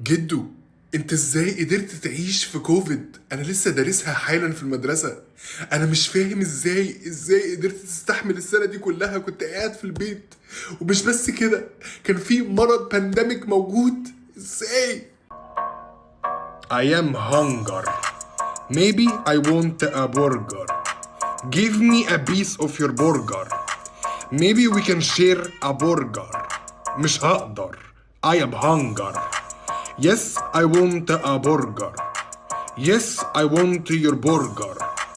جدو، انت ازاي قدرت تعيش في كوفيد؟ انا لسه دارسها حالا في المدرسة. انا مش فاهم ازاي قدرت تستحمل السنة دي كلها. كنت قاعد في البيت، ومش بس كده، كان في مرض بانديميك موجود. ازاي؟ I am hunger. Maybe I want a burger. Give me a piece of your burger. Maybe we can share a burger. مش هقدر. I am hunger. Yes, I want a burger. Yes, I want your burger.